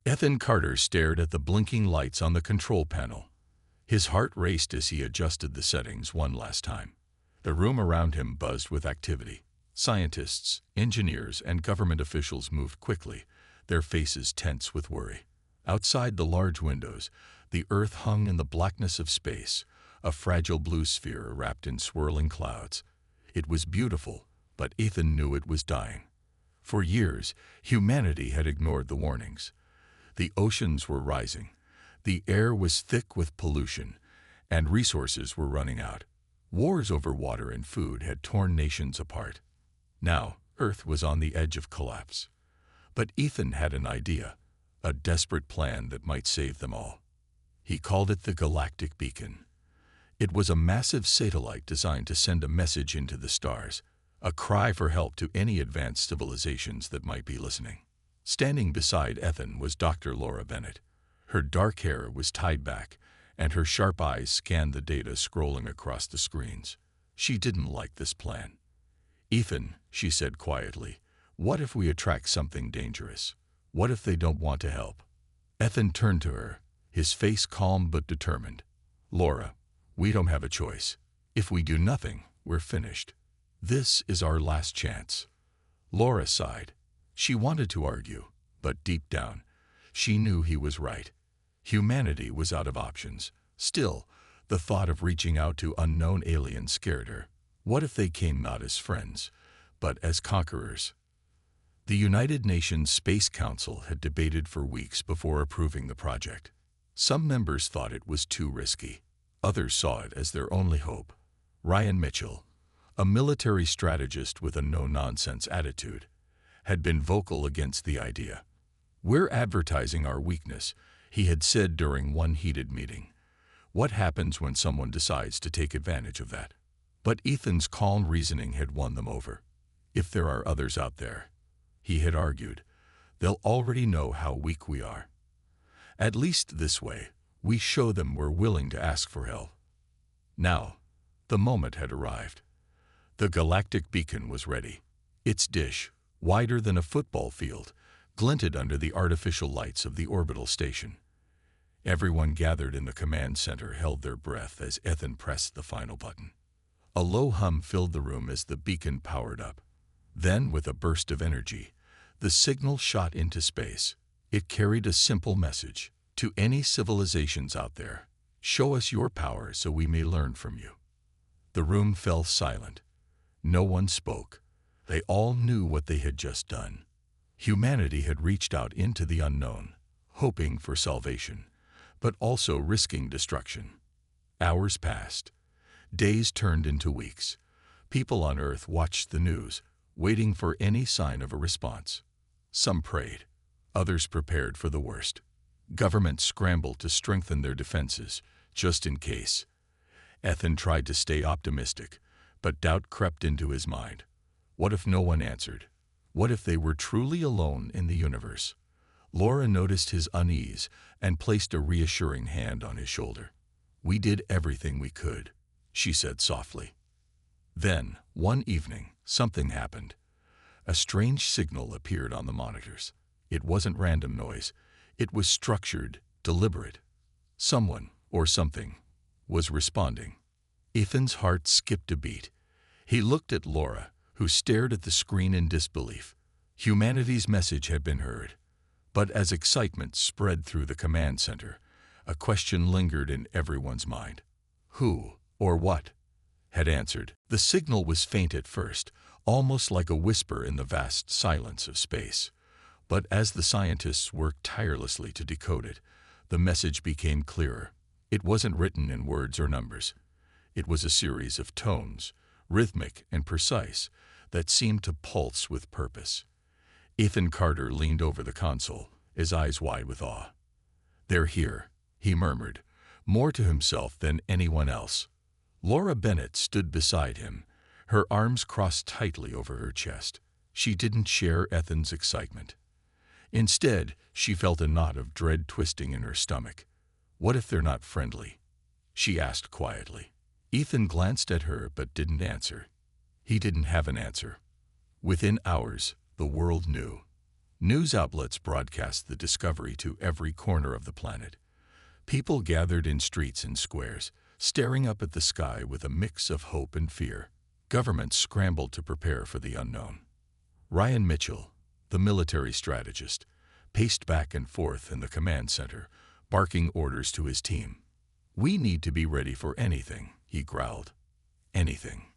Ethan Carter stared at the blinking lights on the control panel. His heart raced as he adjusted the settings one last time. The room around him buzzed with activity. Scientists, engineers, and government officials moved quickly, their faces tense with worry. Outside the large windows, the Earth hung in the blackness of space, a fragile blue sphere wrapped in swirling clouds. It was beautiful, but Ethan knew it was dying. For years, humanity had ignored the warnings. The oceans were rising, the air was thick with pollution, and resources were running out. Wars over water and food had torn nations apart. Now, Earth was on the edge of collapse. But Ethan had an idea, a desperate plan that might save them all. He called it the Galactic Beacon. It was a massive satellite designed to send a message into the stars, a cry for help to any advanced civilizations that might be listening. Standing beside Ethan was Dr. Laura Bennett. Her dark hair was tied back, and her sharp eyes scanned the data scrolling across the screens. She didn't like this plan. "Ethan," she said quietly, "what if we attract something dangerous? What if they don't want to help?" Ethan turned to her, his face calm but determined. "Laura, we don't have a choice. If we do nothing, we're finished. This is our last chance." Laura sighed. She wanted to argue, but deep down, she knew he was right. Humanity was out of options. Still, the thought of reaching out to unknown aliens scared her. What if they came not as friends, but as conquerors? The United Nations Space Council had debated for weeks before approving the project. Some members thought it was too risky. Others saw it as their only hope. Ryan Mitchell, a military strategist with a no-nonsense attitude, had been vocal against the idea. "We're advertising our weakness," he had said during one heated meeting. "What happens when someone decides to take advantage of that?" But Ethan's calm reasoning had won them over. "If there are others out there," he had argued, "they'll already know how weak we are. At least this way, we show them we're willing to ask for help." Now, the moment had arrived. The Galactic Beacon was ready. Its dish, wider than a football field, glinted under the artificial lights of the orbital station. Everyone gathered in the command center held their breath as Ethan pressed the final button. A low hum filled the room as the beacon powered up. Then, with a burst of energy, the signal shot into space. It carried a simple message. "To any civilizations out there, show us your power so we may learn from you." The room fell silent. No one spoke. They all knew what they had just done. Humanity had reached out into the unknown, hoping for salvation, but also risking destruction. Hours passed. Days turned into weeks. People on Earth watched the news, waiting for any sign of a response. Some prayed. Others prepared for the worst. Governments scrambled to strengthen their defenses, just in case. Ethan tried to stay optimistic, but doubt crept into his mind. What if no one answered? What if they were truly alone in the universe? Laura noticed his unease and placed a reassuring hand on his shoulder. "We did everything we could," she said softly. Then, one evening, something happened. A strange signal appeared on the monitors. It wasn't random noise. It was structured, deliberate. Someone, or something, was responding. Ethan's heart skipped a beat. He looked at Laura, who stared at the screen in disbelief. Humanity's message had been heard. But as excitement spread through the command center, a question lingered in everyone's mind. Who, or what, had answered? The signal was faint at first, almost like a whisper in the vast silence of space. But as the scientists worked tirelessly to decode it, the message became clearer. It wasn't written in words or numbers. It was a series of tones, rhythmic and precise, that seemed to pulse with purpose. Ethan Carter leaned over the console, his eyes wide with awe. "They're here," he murmured, more to himself than anyone else. Laura Bennett stood beside him, her arms crossed tightly over her chest. She didn't share Ethan's excitement. Instead, she felt a knot of dread twisting in her stomach. "What if they're not friendly?" she asked quietly. Ethan glanced at her but didn't answer. He didn't have an answer. Within hours, the world knew. News outlets broadcast the discovery to every corner of the planet. People gathered in streets and squares, staring up at the sky with a mix of hope and fear. Governments scrambled to prepare for the unknown. Ryan Mitchell, the military strategist, paced back and forth in the command center, barking orders to his team. "We need to be ready for anything," he growled. Anything.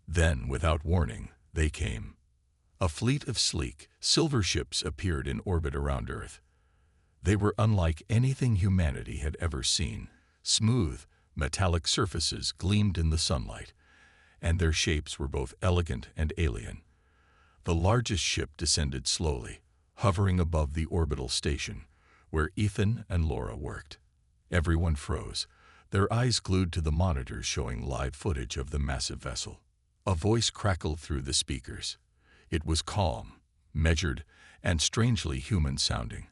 Then, without warning, they came. A fleet of sleek, silver ships appeared in orbit around Earth. They were unlike anything humanity had ever seen. Smooth, metallic surfaces gleamed in the sunlight, and their shapes were both elegant and alien. The largest ship descended slowly, hovering above the orbital station, where Ethan and Laura worked. Everyone froze, their eyes glued to the monitors showing live footage of the massive vessel. A voice crackled through the speakers. It was calm, measured, and strangely human-sounding,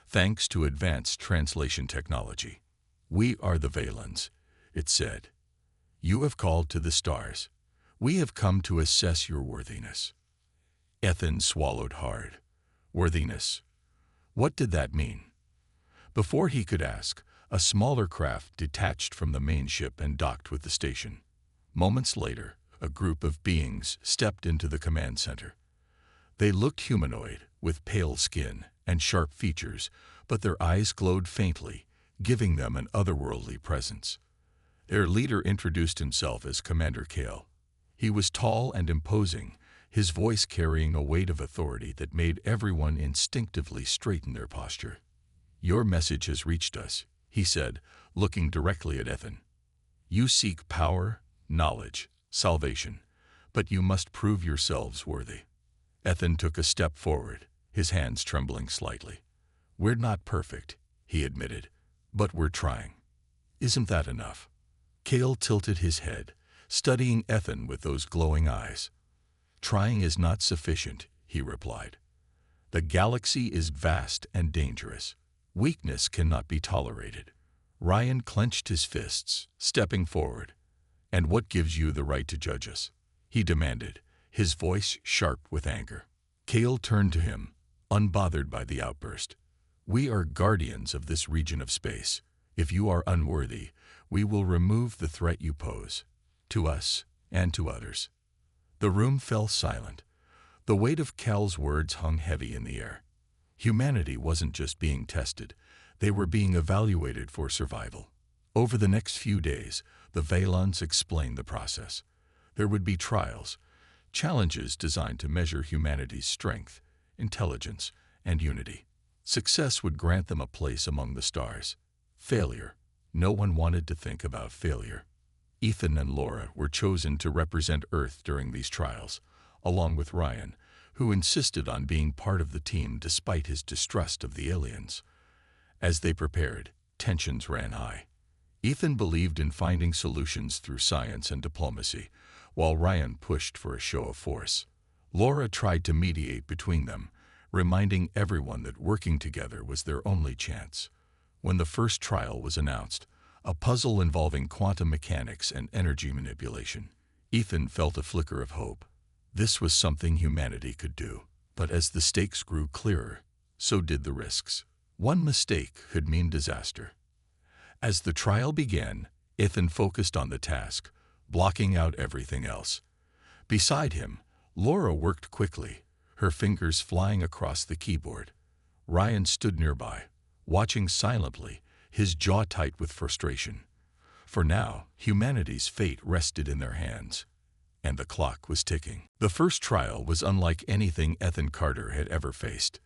thanks to advanced translation technology. "We are the Valens," it said. "You have called to the stars. We have come to assess your worthiness." Ethan swallowed hard. Worthiness. What did that mean? Before he could ask, a smaller craft detached from the main ship and docked with the station. Moments later, a group of beings stepped into the command center. They looked humanoid, with pale skin and sharp features, but their eyes glowed faintly, giving them an otherworldly presence. Their leader introduced himself as Commander Kale. He was tall and imposing, his voice carrying a weight of authority that made everyone instinctively straighten their posture. "Your message has reached us," he said, looking directly at Ethan. "You seek power, knowledge, salvation, but you must prove yourselves worthy." Ethan took a step forward, his hands trembling slightly. "We're not perfect," he admitted, "but we're trying. Isn't that enough?" Kale tilted his head, studying Ethan with those glowing eyes. "Trying is not sufficient," he replied. "The galaxy is vast and dangerous. Weakness cannot be tolerated." Ryan clenched his fists, stepping forward. "And what gives you the right to judge us?" he demanded, his voice sharp with anger. Kale turned to him, unbothered by the outburst. "We are guardians of this region of space. If you are unworthy, we will remove the threat you pose, to us and to others." The room fell silent. The weight of Cal's words hung heavy in the air. Humanity wasn't just being tested, they were being evaluated for survival. Over the next few days, the Valons explained the process. There would be trials, challenges designed to measure humanity's strength, intelligence, and unity. Success would grant them a place among the stars. Failure. No one wanted to think about failure. Ethan and Laura were chosen to represent Earth during these trials, along with Ryan, who insisted on being part of the team despite his distrust of the aliens. As they prepared, tensions ran high. Ethan believed in finding solutions through science and diplomacy, while Ryan pushed for a show of force. Laura tried to mediate between them, reminding everyone that working together was their only chance. When the first trial was announced, a puzzle involving quantum mechanics and energy manipulation, Ethan felt a flicker of hope. This was something humanity could do. But as the stakes grew clearer, so did the risks. One mistake could mean disaster. As the trial began, Ethan focused on the task, blocking out everything else. Beside him, Laura worked quickly, her fingers flying across the keyboard. Ryan stood nearby, watching silently, his jaw tight with frustration. For now, humanity's fate rested in their hands, and the clock was ticking. The first trial was unlike anything Ethan Carter had ever faced.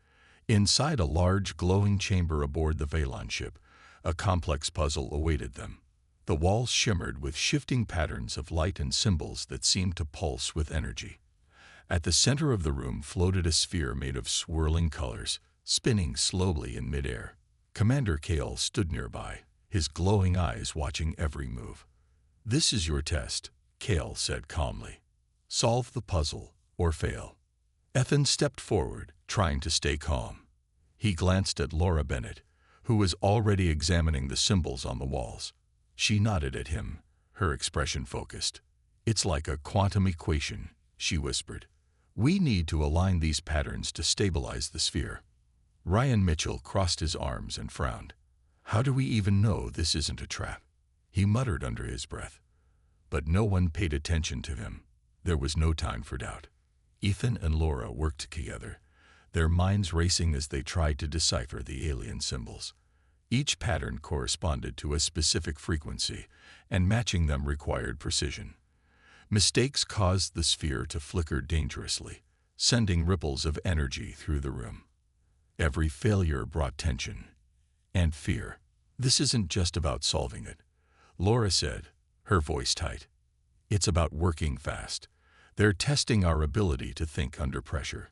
Inside a large, glowing chamber aboard the Valon ship, a complex puzzle awaited them. The walls shimmered with shifting patterns of light and symbols that seemed to pulse with energy. At the center of the room floated a sphere made of swirling colors, spinning slowly in midair. Commander Kale stood nearby, his glowing eyes watching every move. "This is your test," Kale said calmly. "Solve the puzzle or fail." Ethan stepped forward, trying to stay calm. He glanced at Laura Bennett, who was already examining the symbols on the walls. She nodded at him, her expression focused. "It's like a quantum equation," she whispered. We need to align these patterns to stabilize the sphere. Ryan Mitchell crossed his arms and frowned. How do we even know this isn't a trap? He muttered under his breath. But no one paid attention to him. There was no time for doubt. Ethan and Laura worked together, their minds racing as they tried to decipher the alien symbols. Each pattern corresponded to a specific frequency, and matching them required precision. Mistakes caused the sphere to flicker dangerously, sending ripples of energy through the room. Every failure brought tension and fear. This isn't just about solving it, Laura said, her voice tight. It's about working fast. They're testing our ability to think under pressure.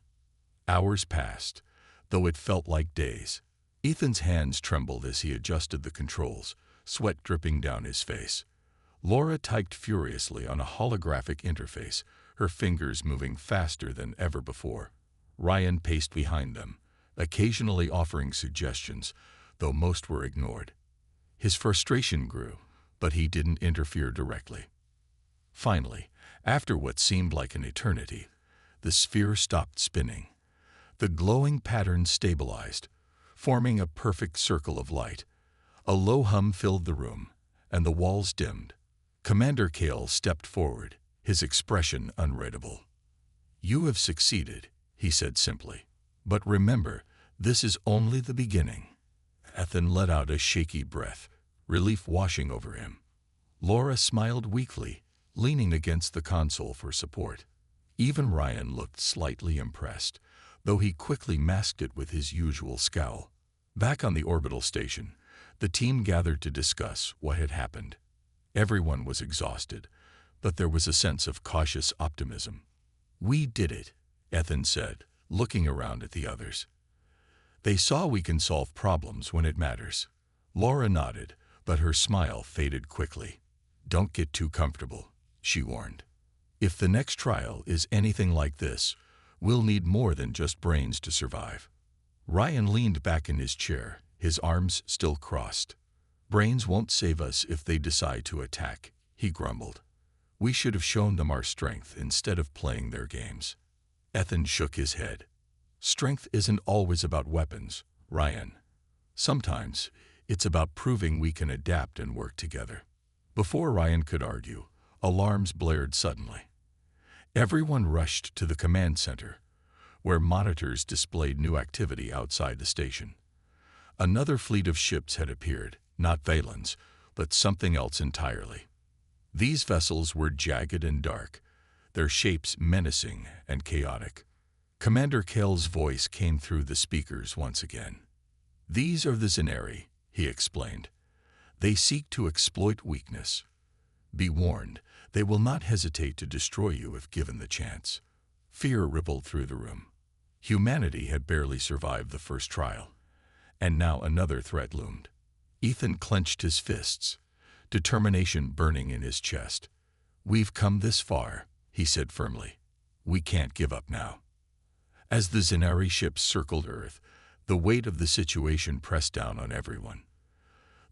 Hours passed, though it felt like days. Ethan's hands trembled as he adjusted the controls, sweat dripping down his face. Laura typed furiously on a holographic interface, her fingers moving faster than ever before. Ryan paced behind them, occasionally offering suggestions, though most were ignored. His frustration grew, but he didn't interfere directly. Finally, after what seemed like an eternity, the sphere stopped spinning. The glowing pattern stabilized, forming a perfect circle of light. A low hum filled the room, and the walls dimmed. Commander Kale stepped forward, his expression unreadable. "You have succeeded," he said simply. "But remember, this is only the beginning." Ethan let out a shaky breath, relief washing over him. Laura smiled weakly, leaning against the console for support. Even Ryan looked slightly impressed, though he quickly masked it with his usual scowl. Back on the orbital station, the team gathered to discuss what had happened. Everyone was exhausted, but there was a sense of cautious optimism. "We did it," Ethan said, looking around at the others. "They saw we can solve problems when it matters." Laura nodded, but her smile faded quickly. "Don't get too comfortable," she warned. "If the next trial is anything like this, we'll need more than just brains to survive." Ryan leaned back in his chair, his arms still crossed. "Brains won't save us if they decide to attack," he grumbled. "We should have shown them our strength instead of playing their games." Ethan shook his head. "Strength isn't always about weapons, Ryan. Sometimes it's about proving we can adapt and work together." Before Ryan could argue, alarms blared suddenly. Everyone rushed to the command center, where monitors displayed new activity outside the station. Another fleet of ships had appeared, not Valens, but something else entirely. These vessels were jagged and dark, their shapes menacing and chaotic. Commander Kale's voice came through the speakers once again. "These are the Zenari," he explained. "They seek to exploit weakness. Be warned, they will not hesitate to destroy you if given the chance." Fear rippled through the room. Humanity had barely survived the first trial, and now another threat loomed. Ethan clenched his fists, determination burning in his chest. "We've come this far," he said firmly. "We can't give up now." As the Zenari ships circled Earth, the weight of the situation pressed down on everyone.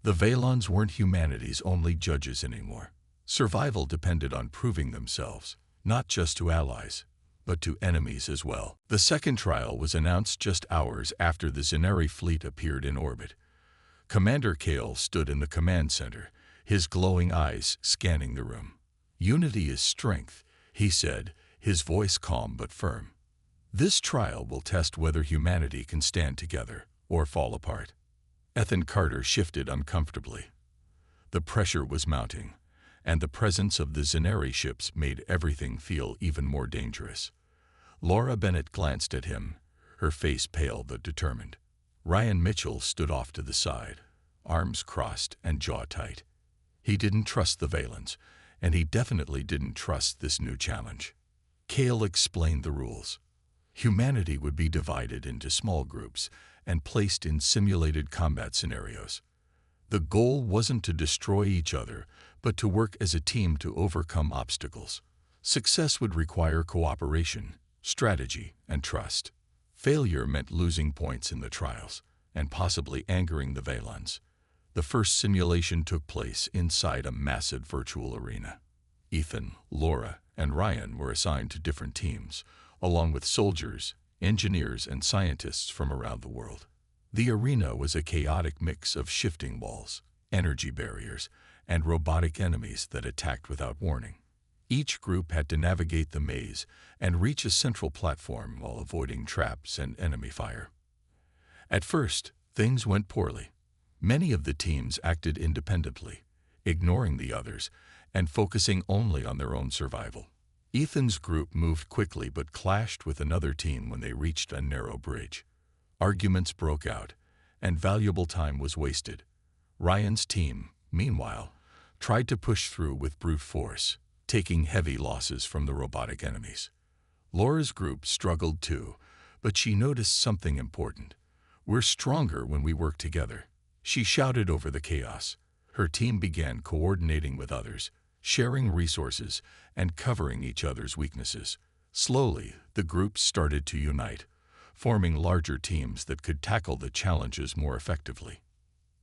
The Valons weren't humanity's only judges anymore. Survival depended on proving themselves, not just to allies, but to enemies as well. The second trial was announced just hours after the Zenari fleet appeared in orbit. Commander Kale stood in the command center, his glowing eyes scanning the room. "Unity is strength," he said, his voice calm but firm. "This trial will test whether humanity can stand together or fall apart." Ethan Carter shifted uncomfortably. The pressure was mounting, and the presence of the Zenari ships made everything feel even more dangerous. Laura Bennett glanced at him, her face pale but determined. Ryan Mitchell stood off to the side, arms crossed and jaw tight. He didn't trust the Valens, and he definitely didn't trust this new challenge. Kale explained the rules. Humanity would be divided into small groups and placed in simulated combat scenarios. The goal wasn't to destroy each other, but to work as a team to overcome obstacles. Success would require cooperation, strategy, and trust. Failure meant losing points in the trials, and possibly angering the Valons. The first simulation took place inside a massive virtual arena. Ethan, Laura, and Ryan were assigned to different teams, along with soldiers, engineers, and scientists from around the world. The arena was a chaotic mix of shifting walls, energy barriers, and robotic enemies that attacked without warning. Each group had to navigate the maze and reach a central platform while avoiding traps and enemy fire. At first, things went poorly. Many of the teams acted independently, ignoring the others and focusing only on their own survival. Ethan's group moved quickly but clashed with another team when they reached a narrow bridge. Arguments broke out, and valuable time was wasted. Ryan's team, meanwhile, tried to push through with brute force, taking heavy losses from the robotic enemies. Laura's group struggled too, but she noticed something important. "We're stronger when we work together," she shouted over the chaos. Her team began coordinating with others, sharing resources and covering each other's weaknesses. Slowly, the groups started to unite, forming larger teams that could tackle the challenges more effectively.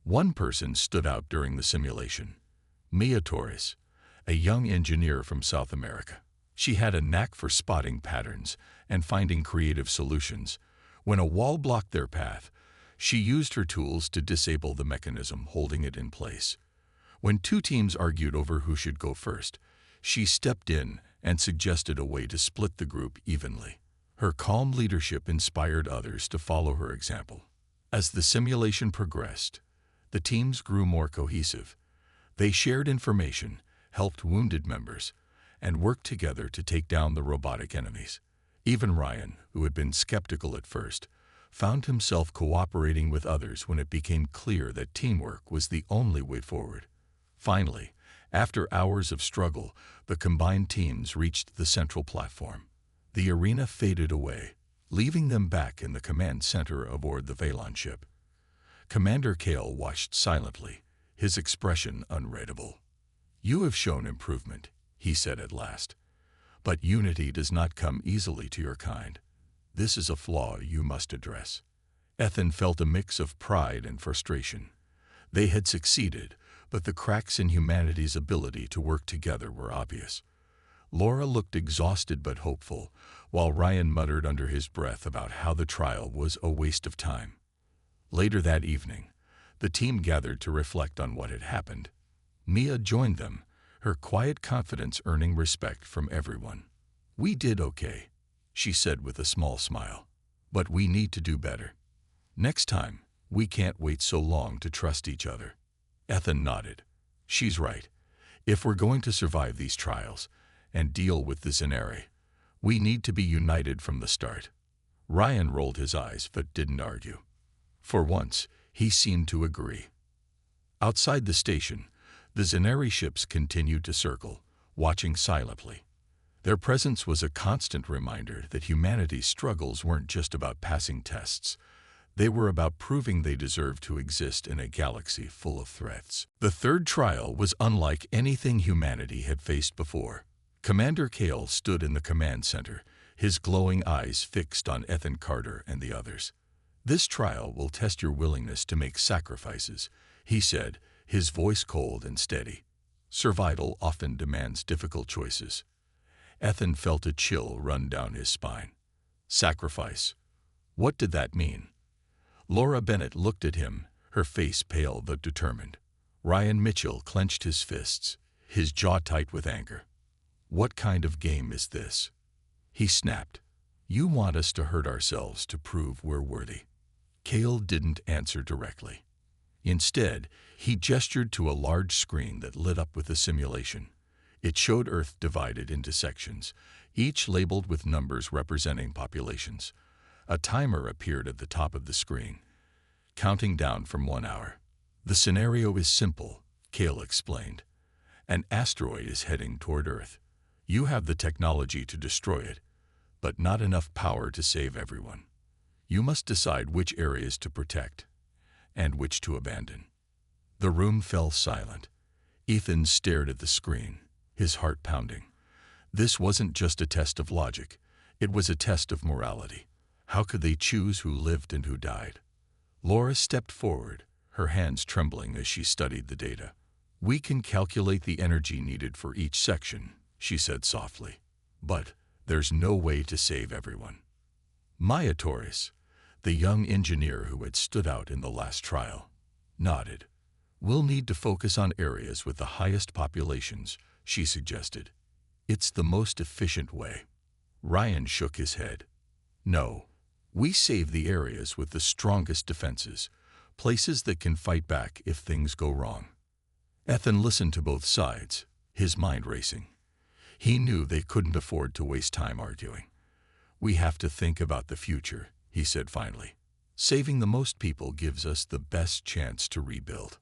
One person stood out during the simulation: Mia Torres, a young engineer from South America. She had a knack for spotting patterns and finding creative solutions. When a wall blocked their path, she used her tools to disable the mechanism holding it in place. When two teams argued over who should go first, she stepped in and suggested a way to split the group evenly. Her calm leadership inspired others to follow her example. As the simulation progressed, the teams grew more cohesive. They shared information, helped wounded members, and worked together to take down the robotic enemies. Even Ryan, who had been skeptical at first, found himself cooperating with others when it became clear that teamwork was the only way forward. Finally, after hours of struggle, the combined teams reached the central platform. The arena faded away, leaving them back in the command center aboard the Valon ship. Commander Kale watched silently, his expression unreadable. "You have shown improvement," he said at last. "But unity does not come easily to your kind. This is a flaw you must address." Ethan felt a mix of pride and frustration. They had succeeded, but the cracks in humanity's ability to work together were obvious. Laura looked exhausted but hopeful, while Ryan muttered under his breath about how the trial was a waste of time. Later that evening, the team gathered to reflect on what had happened. Mia joined them, her quiet confidence earning respect from everyone. "We did okay," she said with a small smile. "But we need to do better. Next time, we can't wait so long to trust each other." Ethan nodded. "She's right. If we're going to survive these trials and deal with the Zenari, we need to be united from the start." Ryan rolled his eyes but didn't argue. For once, he seemed to agree. Outside the station, the Zenari ships continued to circle, watching silently. Their presence was a constant reminder that humanity's struggles weren't just about passing tests. They were about proving they deserved to exist in a galaxy full of threats. The third trial was unlike anything humanity had faced before. Commander Kale stood in the command center, his glowing eyes fixed on Ethan Carter and the others. "This trial will test your willingness to make sacrifices," he said, his voice cold and steady. "Survival often demands difficult choices." Ethan felt a chill run down his spine. Sacrifice. What did that mean? Laura Bennett looked at him, her face pale but determined. Ryan Mitchell clenched his fists, his jaw tight with anger. "What kind of game is this?" He snapped. "You want us to hurt ourselves to prove we're worthy." Kale didn't answer directly. Instead, he gestured to a large screen that lit up with a simulation. It showed Earth divided into sections, each labeled with numbers representing populations. A timer appeared at the top of the screen, counting down from 1 hour. "The scenario is simple," Kale explained. "An asteroid is heading toward Earth. You have the technology to destroy it, but not enough power to save everyone. You must decide which areas to protect and which to abandon." The room fell silent. Ethan stared at the screen, his heart pounding. This wasn't just a test of logic. It was a test of morality. How could they choose who lived and who died? Laura stepped forward, her hands trembling as she studied the data. "We can calculate the energy needed for each section," she said softly. "But There's no way to save everyone. Maya Torres, the young engineer who had stood out in the last trial, nodded. We'll need to focus on areas with the highest populations, she suggested. It's the most efficient way. Ryan shook his head. No, we save the areas with the strongest defenses, places that can fight back if things go wrong. Ethan listened to both sides, his mind racing. He knew they couldn't afford to waste time arguing. We have to think about the future, he said finally. Saving the most people gives us the best chance to rebuild.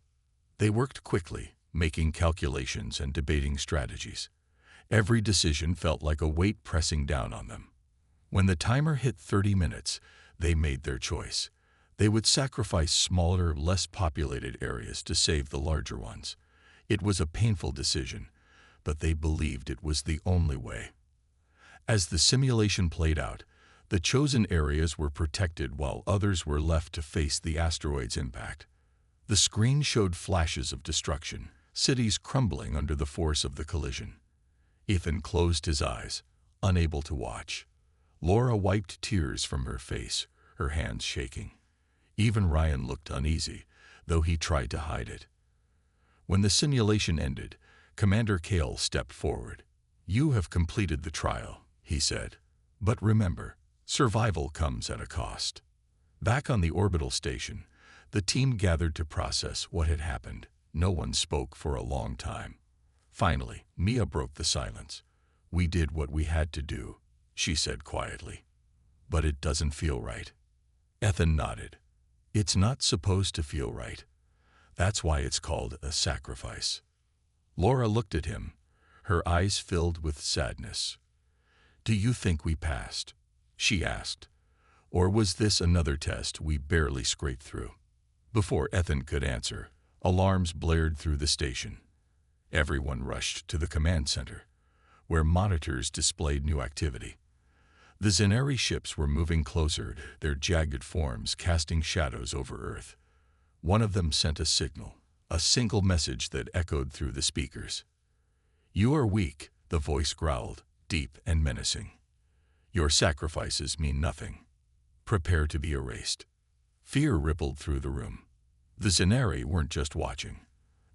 They worked quickly, making calculations and debating strategies. Every decision felt like a weight pressing down on them. When the timer hit 30 minutes, they made their choice. They would sacrifice smaller, less populated areas to save the larger ones. It was a painful decision, but they believed it was the only way. As the simulation played out, the chosen areas were protected while others were left to face the asteroid's impact. The screen showed flashes of destruction, cities crumbling under the force of the collision. Ethan closed his eyes, unable to watch. Laura wiped tears from her face, her hands shaking. Even Ryan looked uneasy, though he tried to hide it. When the simulation ended, Commander Kale stepped forward. You have completed the trial, he said. But remember, survival comes at a cost. Back on the orbital station, the team gathered to process what had happened. No one spoke for a long time. Finally, Mia broke the silence. We did what we had to do, she said quietly. But it doesn't feel right. Ethan nodded. It's not supposed to feel right. That's why it's called a sacrifice. Laura looked at him, her eyes filled with sadness. Do you think we passed? She asked. Or was this another test we barely scraped through? Before Ethan could answer, alarms blared through the station. Everyone rushed to the command center, where monitors displayed new activity. The Zenari ships were moving closer, their jagged forms casting shadows over Earth. One of them sent a signal, a single message that echoed through the speakers. You are weak, the voice growled, deep and menacing. Your sacrifices mean nothing. Prepare to be erased. Fear rippled through the room. The Zenari weren't just watching.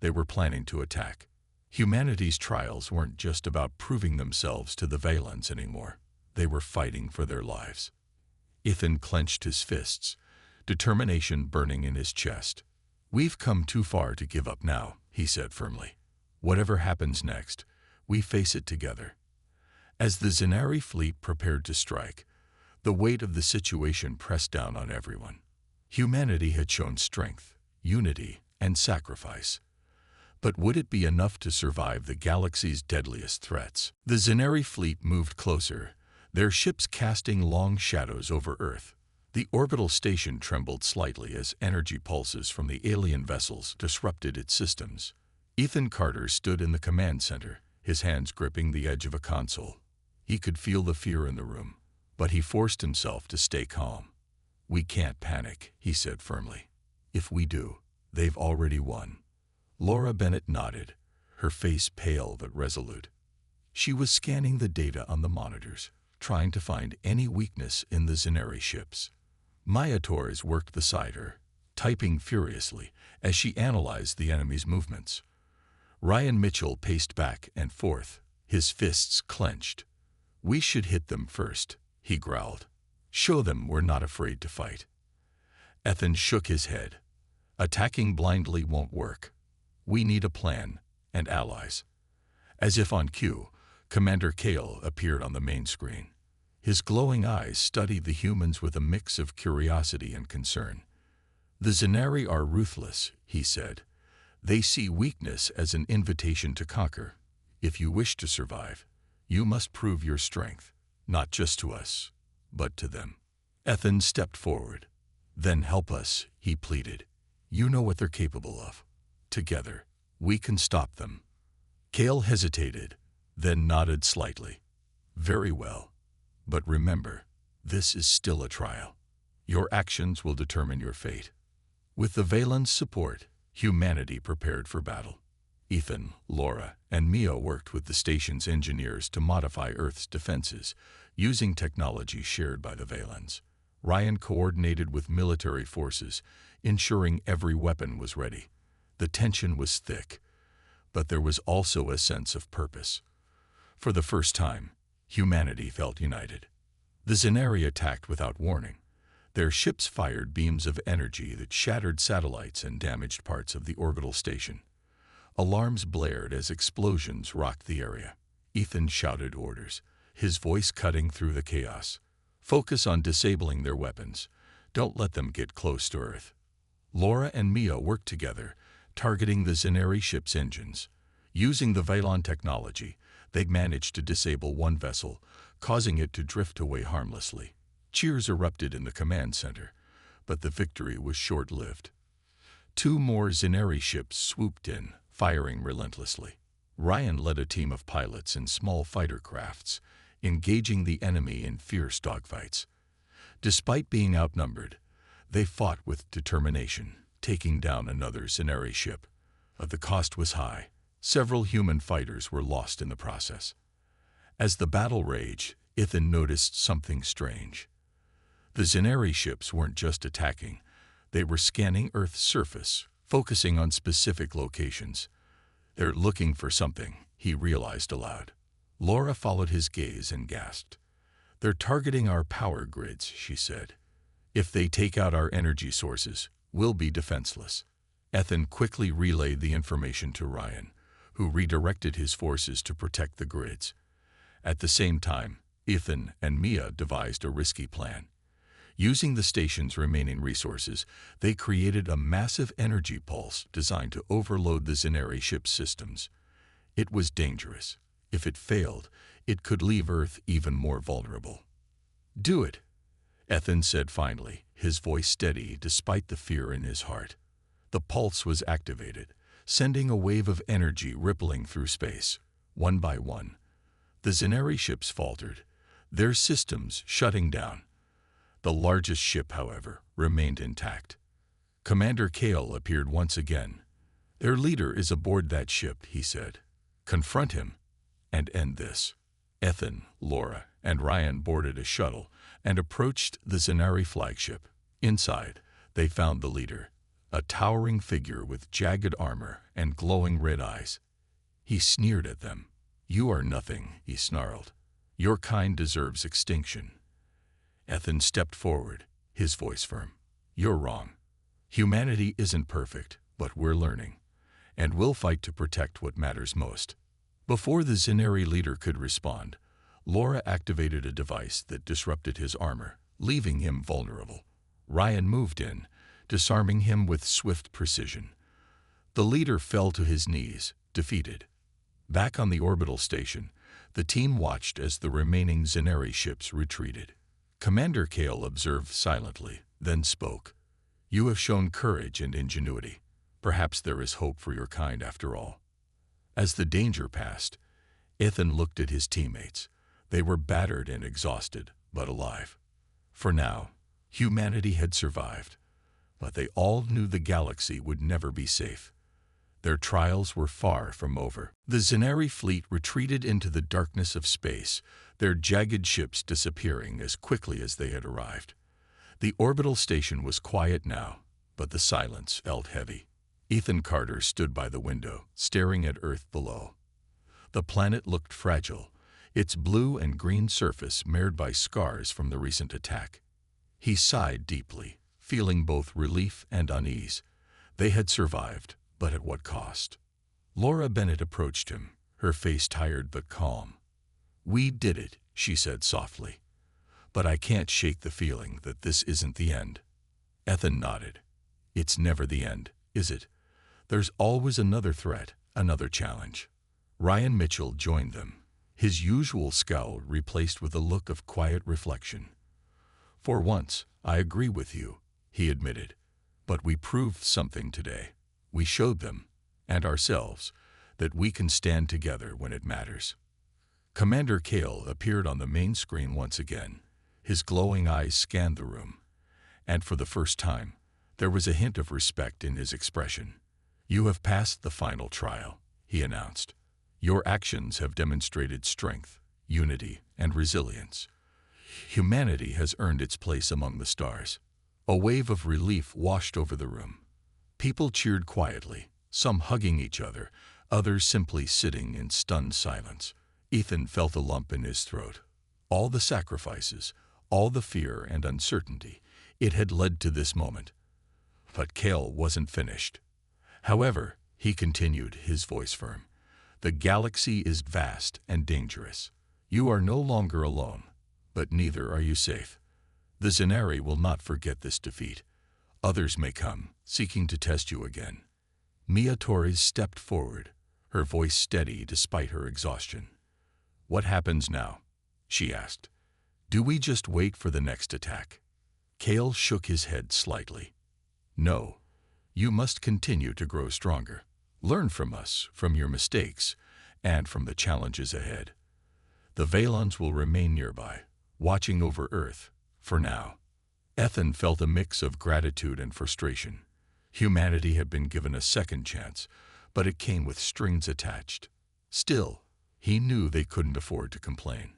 They were planning to attack. Humanity's trials weren't just about proving themselves to the Valens anymore. They were fighting for their lives. Ethan clenched his fists, determination burning in his chest. We've come too far to give up now, he said firmly. Whatever happens next, we face it together. As the Zenari fleet prepared to strike, the weight of the situation pressed down on everyone. Humanity had shown strength, unity, and sacrifice. But would it be enough to survive the galaxy's deadliest threats? The Zenari fleet moved closer, their ships casting long shadows over Earth. The orbital station trembled slightly as energy pulses from the alien vessels disrupted its systems. Ethan Carter stood in the command center, his hands gripping the edge of a console. He could feel the fear in the room, but he forced himself to stay calm. We can't panic, he said firmly. If we do, they've already won. Laura Bennett nodded, her face pale but resolute. She was scanning the data on the monitors, trying to find any weakness in the Zenari ships. Maya Torres worked beside her, typing furiously as she analyzed the enemy's movements. Ryan Mitchell paced back and forth, his fists clenched. We should hit them first, he growled. Show them we're not afraid to fight. Ethan shook his head. Attacking blindly won't work. We need a plan and allies. As if on cue, Commander Kale appeared on the main screen. His glowing eyes studied the humans with a mix of curiosity and concern. The Zenari are ruthless, he said. They see weakness as an invitation to conquer. If you wish to survive, you must prove your strength, not just to us, but to them. Ethan stepped forward. Then help us, he pleaded. You know what they're capable of. Together, we can stop them. Kale hesitated, then nodded slightly. Very well. But remember, this is still a trial. Your actions will determine your fate. With the Valen's support, humanity prepared for battle. Ethan, Laura, and Mia worked with the station's engineers to modify Earth's defenses, using technology shared by the Valens. Ryan coordinated with military forces, ensuring every weapon was ready. The tension was thick, but there was also a sense of purpose. For the first time, humanity felt united. The Zenari attacked without warning. Their ships fired beams of energy that shattered satellites and damaged parts of the orbital station. Alarms blared as explosions rocked the area. Ethan shouted orders, his voice cutting through the chaos. Focus on disabling their weapons. Don't let them get close to Earth. Laura and Mia worked together, targeting the Zenari ship's engines. Using the Valon technology, they managed to disable one vessel, causing it to drift away harmlessly. Cheers erupted in the command center, but the victory was short-lived. Two more Zenari ships swooped in, firing relentlessly. Ryan led a team of pilots in small fighter crafts, engaging the enemy in fierce dogfights. Despite being outnumbered, they fought with determination, taking down another Zenari ship. But the cost was high. Several human fighters were lost in the process. As the battle raged, Ethan noticed something strange. The Zenari ships weren't just attacking, they were scanning Earth's surface, focusing on specific locations. They're looking for something, he realized aloud. Laura followed his gaze and gasped. They're targeting our power grids, she said. If they take out our energy sources, we'll be defenseless. Ethan quickly relayed the information to Ryan, who redirected his forces to protect the grids. At the same time, Ethan and Mia devised a risky plan. Using the station's remaining resources, they created a massive energy pulse designed to overload the Zenari ship's systems. It was dangerous. If it failed, it could leave Earth even more vulnerable. Do it, Ethan said finally, his voice steady despite the fear in his heart. The pulse was activated, sending a wave of energy rippling through space. One by one, the Zenari ships faltered, their systems shutting down. The largest ship, however, remained intact. Commander Kale appeared once again. Their leader is aboard that ship, he said. Confront him and end this. Ethan, Laura, and Ryan boarded a shuttle and approached the Zenari flagship. Inside, they found the leader, a towering figure with jagged armor and glowing red eyes. He sneered at them. You are nothing, he snarled. Your kind deserves extinction. Ethan stepped forward, his voice firm. You're wrong. Humanity isn't perfect, but we're learning, and we'll fight to protect what matters most. Before the Zenari leader could respond, Laura activated a device that disrupted his armor, leaving him vulnerable. Ryan moved in, disarming him with swift precision. The leader fell to his knees, defeated. Back on the orbital station, the team watched as the remaining Zenari ships retreated. Commander Kale observed silently, then spoke. You have shown courage and ingenuity. Perhaps there is hope for your kind after all. As the danger passed, Ethan looked at his teammates. They were battered and exhausted, but alive. For now, humanity had survived, but they all knew the galaxy would never be safe. Their trials were far from over. The Zenari fleet retreated into the darkness of space, their jagged ships disappearing as quickly as they had arrived. The orbital station was quiet now, but the silence felt heavy. Ethan Carter stood by the window, staring at Earth below. The planet looked fragile, its blue and green surface marred by scars from the recent attack. He sighed deeply, feeling both relief and unease. They had survived, but at what cost? Laura Bennett approached him, her face tired but calm. We did it, she said softly. But I can't shake the feeling that this isn't the end. Ethan nodded. It's never the end, is it? There's always another threat, another challenge. Ryan Mitchell joined them, his usual scowl replaced with a look of quiet reflection. For once, I agree with you, he admitted. But we proved something today. We showed them, and ourselves, that we can stand together when it matters. Commander Kale appeared on the main screen once again. His glowing eyes scanned the room, and for the first time, there was a hint of respect in his expression. You have passed the final trial, he announced. "Your actions have demonstrated strength, unity, and resilience. Humanity has earned its place among the stars." A wave of relief washed over the room. People cheered quietly, some hugging each other, others simply sitting in stunned silence. Ethan felt a lump in his throat. All the sacrifices, all the fear and uncertainty, it had led to this moment. But Cale wasn't finished. "However," he continued, his voice firm, "the galaxy is vast and dangerous. You are no longer alone, but neither are you safe. The Zenari will not forget this defeat. Others may come, seeking to test you again." Mia Torres stepped forward, her voice steady despite her exhaustion. "What happens now?" she asked. "Do we just wait for the next attack?" Cale shook his head slightly. "No. You must continue to grow stronger. Learn from us, from your mistakes, and from the challenges ahead. The Valons will remain nearby, watching over Earth, for now." Ethan felt a mix of gratitude and frustration. Humanity had been given a second chance, but it came with strings attached. Still, he knew they couldn't afford to complain.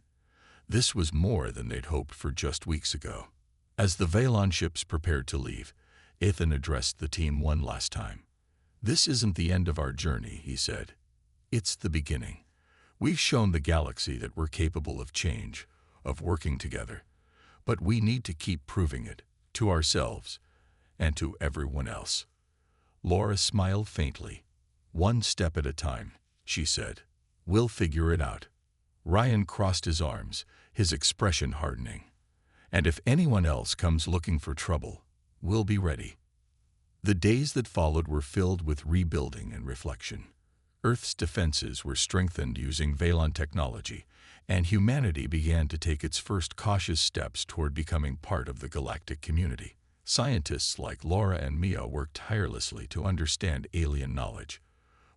This was more than they'd hoped for just weeks ago. As the Valon ships prepared to leave, Ethan addressed the team one last time. "This isn't the end of our journey," he said. "It's the beginning. We've shown the galaxy that we're capable of change, of working together. But we need to keep proving it, to ourselves, and to everyone else." Laura smiled faintly. "One step at a time," she said. "We'll figure it out." Ryan crossed his arms, his expression hardening. "And if anyone else comes looking for trouble, we'll be ready." The days that followed were filled with rebuilding and reflection. Earth's defenses were strengthened using Valon technology, and humanity began to take its first cautious steps toward becoming part of the galactic community. Scientists like Laura and Mia worked tirelessly to understand alien knowledge,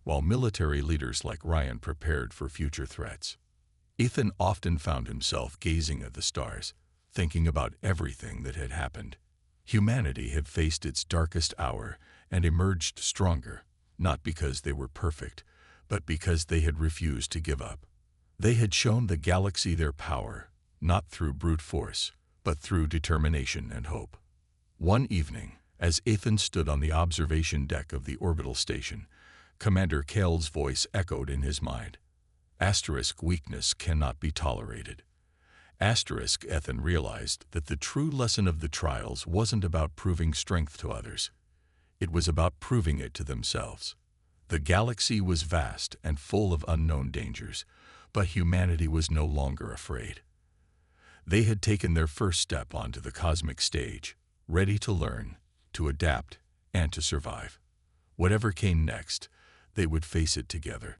while military leaders like Ryan prepared for future threats. Ethan often found himself gazing at the stars, thinking about everything that had happened. Humanity had faced its darkest hour and emerged stronger, not because they were perfect, but because they had refused to give up. They had shown the galaxy their power, not through brute force, but through determination and hope. One evening, as Ethan stood on the observation deck of the orbital station, Commander Cale's voice echoed in his mind. Weakness cannot be tolerated. Ethan realized that the true lesson of the trials wasn't about proving strength to others. It was about proving it to themselves. The galaxy was vast and full of unknown dangers, but humanity was no longer afraid. They had taken their first step onto the cosmic stage, ready to learn, to adapt, and to survive. Whatever came next, they would face it together.